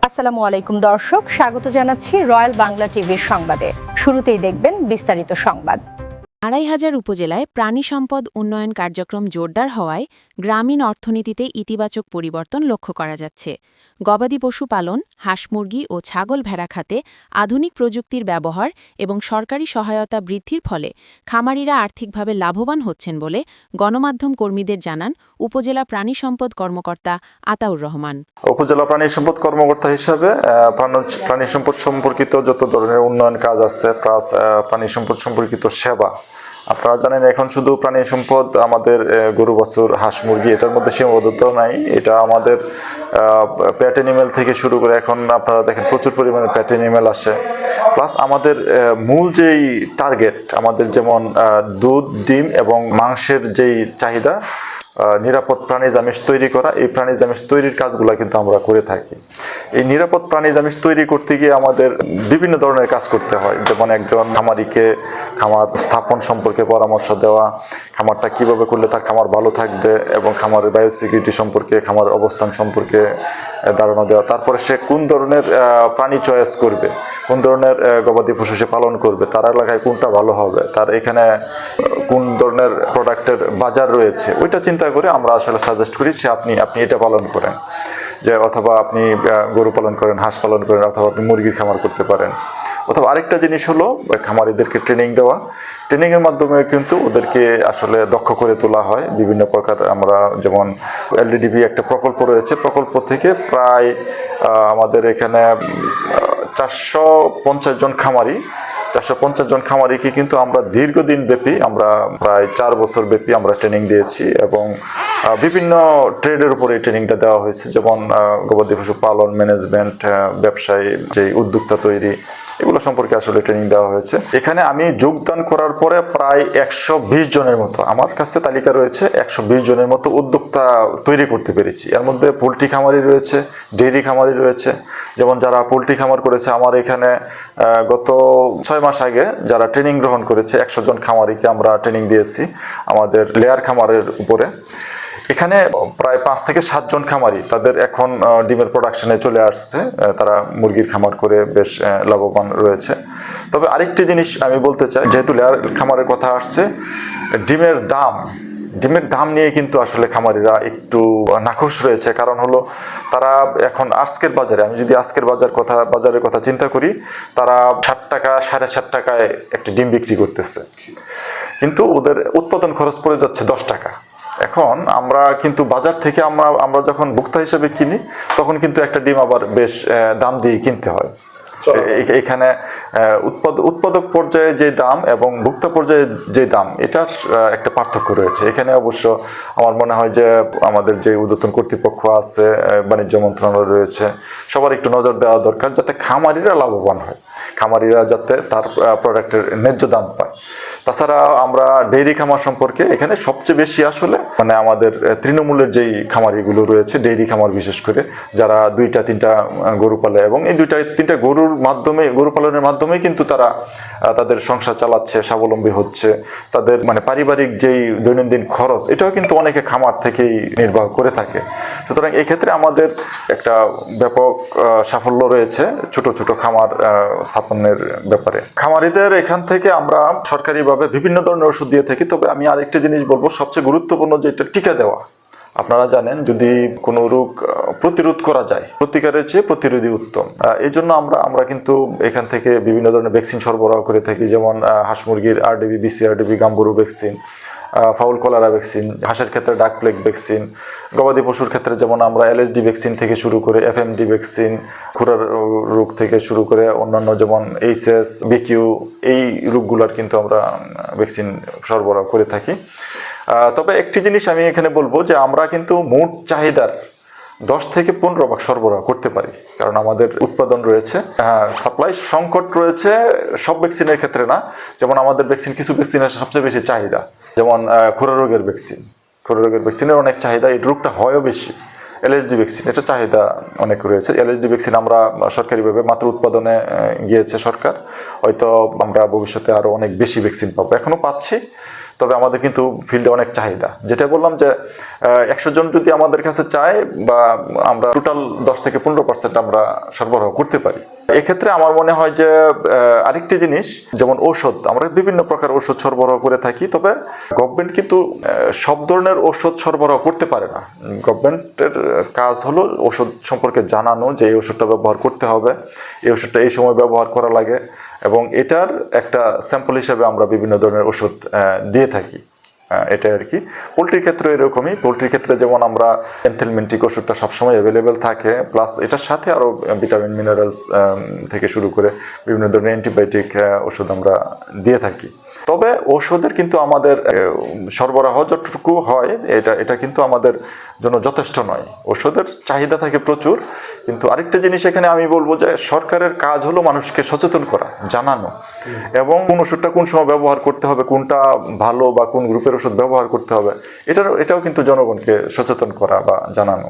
আসসালামু আলাইকুম দর্শক, স্বাগত জানাচ্ছি রয়্যাল বাংলা টিভির সংবাদে। শুরুতেই দেখবেন বিস্তারিত সংবাদ। ২৫০০ উপজেলায় প্রাণী সম্পদ উন্নয়ন কার্যক্রম জোরদার হওয়ায় গ্রামীণ অর্থনীতিতে ইতিবাচক পরিবর্তন লক্ষ্য করা যাচ্ছে। গবাদি পশু পালন, হাঁস মুরগি ও ছাগল ভেড়া খাতে আধুনিক প্রযুক্তির ব্যবহার এবং সরকারি সহায়তা বৃদ্ধির ফলে খামারিরা আর্থিকভাবে লাভবান হচ্ছেন বলে গণমাধ্যম কর্মীদের জানান উপজেলা প্রাণী সম্পদ কর্মকর্তা আতাউর রহমান। উপজেলা প্রাণী সম্পদ কর্মকর্তা হিসাবে প্রাণী সম্পদ সম্পর্কিত যত ধরনের উন্নয়ন কাজ আছে, প্লাস প্রাণী সম্পদ সম্পর্কিত সেবা, আপনারা জানেন এখন শুধু প্রাণী সম্পদ আমাদের গরু বাছুর হাঁস মুরগি এটার মধ্যে সীমাবদ্ধ নাই। এটা আমাদের প্যাট অ্যানিমেল থেকে শুরু করে এখন আপনারা দেখেন প্রচুর পরিমাণে প্যাট অ্যানিমেল আসে। প্লাস আমাদের মূল যেই টার্গেট, আমাদের যেমন দুধ, ডিম এবং মাংসের যেই চাহিদা, নিরাপদ প্রাণী আমিষ তৈরি করা, এই প্রাণী আমিষ তৈরির কাজগুলো কিন্তু আমরা করে থাকি। এই নিরাপদ প্রাণী আমিষ তৈরি করতে গিয়ে আমাদের বিভিন্ন ধরনের কাজ করতে হয়, যেমন একজন খামারিকে খামার স্থাপন সম্পর্কে পরামর্শ দেওয়া, খামারটা কিভাবে করলে তার খামার ভালো থাকবে এবং খামারের বায়োসিকিউরিটি সম্পর্কে, খামারের অবস্থান সম্পর্কে ধারণা দেওয়া। তারপরে সে কোন ধরনের প্রাণী চয়েস করবে, কোন ধরনের গবাদি পশু সে পালন করবে, তার এলাকায় কোনটা ভালো হবে, তার এখানে কোন ধরনের প্রোডাক্টের বাজার রয়েছে, ওইটা চিন্তা করে আমরা আসলে সাজেস্ট করি যে আপনি এটা পালন করেন, যে অথবা আপনি গরু পালন করেন, হাঁস পালন করেন, অথবা আপনি মুরগির খামার করতে পারেন। অথবা আরেকটা জিনিস হলো খামারিদেরকে ট্রেনিং দেওয়া। ট্রেনিংয়ের মাধ্যমে কিন্তু ওদেরকে আসলে দক্ষ করে তোলা হয় বিভিন্ন প্রকার। আমরা যেমন এলডিডিবি একটা প্রকল্প রয়েছে, প্রকল্প থেকে প্রায় আমাদের এখানে 450 জন খামারিকে কিন্তু আমরা দীর্ঘদিন ব্যাপী, আমরা প্রায় 4 বছর ব্যাপী আমরা ট্রেনিং দিয়েছি এবং বিভিন্ন ট্রেডের উপরে এই ট্রেনিংটা দেওয়া হয়েছে, যেমন গবাদি পশু পালন, ম্যানেজমেন্ট, ব্যবসায়ী যে উদ্যোক্তা তৈরি, এগুলো সম্পর্কে আসলে ট্রেনিং দেওয়া হয়েছে। এখানে আমি যোগদান করার পরে প্রায় 120 জনের মতো, আমার কাছে তালিকা রয়েছে, 120 জনের মতো উদ্যোক্তা তৈরি করতে পেরেছি। এর মধ্যে পোলট্রি খামারি রয়েছে, ডেইরি খামারি রয়েছে। যেমন যারা পোলট্রি খামার করেছে, আমার এখানে গত 6 মাস আগে যারা ট্রেনিং গ্রহণ করেছে 100 জন খামারিকে আমরা ট্রেনিং দিয়েছি আমাদের লেয়ার খামারের উপরে। এখানে প্রায় 5 থেকে 7 জন খামারি তাদের এখন ডিমের প্রোডাকশনে চলে আসছে, তারা মুরগির খামার করে বেশ লাভবান রয়েছে। তবে আরেকটি জিনিস আমি বলতে চাই, যেহেতু লেয়ার খামারের কথা আসছে, ডিমের দাম নিয়ে কিন্তু আসলে খামারিরা একটু নাখুশ রয়েছে। কারণ হলো তারা এখন আজকের বাজারে, আমি যদি আজকের বাজারের কথা চিন্তা করি, তারা 60 টাকা 7.5 টাকায় একটা ডিম বিক্রি করতেছে, কিন্তু ওদের উৎপাদন খরচ পড়ে যাচ্ছে 10 টাকা। এখন আমরা কিন্তু বাজার থেকে আমরা যখন ভোক্তা হিসেবে কিনি, তখন কিন্তু একটা ডিম আবার বেশ দাম দিয়ে কিনতে হয়। এখানে উৎপাদক পর্যায়ে যে দাম এবং ভোক্তা পর্যায়ে যে দাম, এটার একটা পার্থক্য রয়েছে। এখানে অবশ্য আমার মনে হয় যে আমাদের যে ঊর্ধ্বতন কর্তৃপক্ষ আছে, বাণিজ্য মন্ত্রণালয় রয়েছে, সবার একটু নজর দেওয়া দরকার, যাতে খামারিরা লাভবান হয়, খামারিরা যাতে তার প্রোডাক্টের ন্যায্য দাম পায়। তাছাড়া আমরা ডেইরি খামার সম্পর্কে এখানে সবচেয়ে বেশি আসলে আমাদের তৃণমূলের যেই খামারিগুলো রয়েছে, ডেইরি খামার বিশেষ করে, যারা 2-3টা গরু পালে এবং এই 2-3টা গরু পালনের মাধ্যমে কিন্তু তারা তাদের সংসার চালাচ্ছে, স্বাবলম্বী হচ্ছে। তাদের পারিবারিক যেই দৈনন্দিন খরচ, এটাও কিন্তু অনেকে খামার থেকেই নির্বাহ করে থাকে। সুতরাং এই ক্ষেত্রে আমাদের একটা ব্যাপক সাফল্য রয়েছে ছোট ছোট খামার স্থাপনের ব্যাপারে। খামারিদের এখান থেকে আমরা সরকারিভাবে বিভিন্ন ধরনের ওষুধ দিয়ে থাকি। তবে আমি আরেকটা জিনিস বলবো, সবচেয়ে গুরুত্বপূর্ণ যেটা টিকা দেওয়া। আপনারা জানেন, যদি কোনো রোগ প্রতিরোধ করা যায়, প্রতিকারের চেয়ে প্রতিরোধী উত্তম। এই জন্য আমরা কিন্তু এখান থেকে বিভিন্ন ধরনের ভ্যাকসিন সরবরাহ করে থাকি, যেমন হাঁস মুরগির RDB, BCRDB, gumboro vaccine, fowl cholera vaccine, হাঁসের ক্ষেত্রে ডাক প্লেগ ভ্যাকসিন, গবাদি পশুর ক্ষেত্রে যেমন আমরা এলএসডি ভ্যাকসিন থেকে শুরু করে এফএমডি ভ্যাকসিন, খুরার রোগ থেকে শুরু করে অন্যান্য যেমন এইচএস, বিকিউ, এই রোগগুলোর কিন্তু আমরা ভ্যাকসিন সরবরাহ করে থাকি। তবে একটি জিনিস আমি এখানে বলবো, যে আমরা কিন্তু মোট চাহিদার 10 থেকে 15 ভাগ সরবরাহ করতে পারি, কারণ আমাদের উৎপাদন রয়েছে। সাপ্লাই সংকট রয়েছে সব ভ্যাকসিনের ক্ষেত্রে না। যেমন আমাদের কিছু ভ্যাকসিনের সবচেয়ে বেশি চাহিদা, যেমন খুরা রোগের ভ্যাকসিনের অনেক চাহিদা, এই রোগটা হয়ও বেশি। এলএসডি ভ্যাকসিন, এটা চাহিদা অনেক রয়েছে। এলএসডি ভ্যাকসিন আমরা সরকারিভাবে মাত্র উৎপাদনে গিয়েছে সরকার, হয়তো আমরা ভবিষ্যতে আরও অনেক বেশি ভ্যাকসিন পাবো, এখনও পাচ্ছি। তবে আমাদের কিন্তু ফিল্ডে অনেক চাহিদা, যেটা বললাম যে 100 জন যদি আমাদের কাছে চায় বা আমরা টোটাল 10 থেকে 15% আমরা সরবরাহ করতে পারি। এক্ষেত্রে আমার মনে হয় যে আরেকটি জিনিস, যেমন ঔষধ, আমরা বিভিন্ন প্রকার ওষুধ সরবরাহ করে থাকি, তবে গভর্নমেন্ট কিন্তু সব ধরনের ওষুধ সরবরাহ করতে পারে না। গভর্নমেন্টের কাজ হলো ওষুধ সম্পর্কে জানানো যে এই ওষুধটা ব্যবহার করতে হবে, এই ওষুধটা এই সময় ব্যবহার করা লাগে, এবং এটার একটা স্যাম্পল হিসেবে আমরা বিভিন্ন ধরনের ওষুধ দিয়ে থাকি। এটা আর কি। পোলট্রির ক্ষেত্রে এরকমই, পোলট্রির ক্ষেত্রে যেমন আমরা এনথেলমেন্টিক ওষুধটা সবসময় অ্যাভেলেবেল থাকে, প্লাস এটার সাথে আরও ভিটামিন মিনারেলস থেকে শুরু করে বিভিন্ন ধরনের অ্যান্টিবায়োটিক ওষুধ আমরা দিয়ে থাকি। তবে ওষুধের কিন্তু আমাদের সরবরাহ যতটুকু হয় এটা কিন্তু আমাদের জন্য যথেষ্ট নয়। ওষুধের চাহিদা থাকে প্রচুর, কিন্তু আরেকটা জিনিস এখানে আমি বলবো যে সরকারের কাজ হলো মানুষকে সচেতন করা, জানানো, এবং কোন ওষুধটা কোন সময় ব্যবহার করতে হবে, কোনটা ভালো বা কোন গ্রুপের ওষুধ ব্যবহার করতে হবে, এটাও কিন্তু জনগণকে সচেতন করা বা জানানো।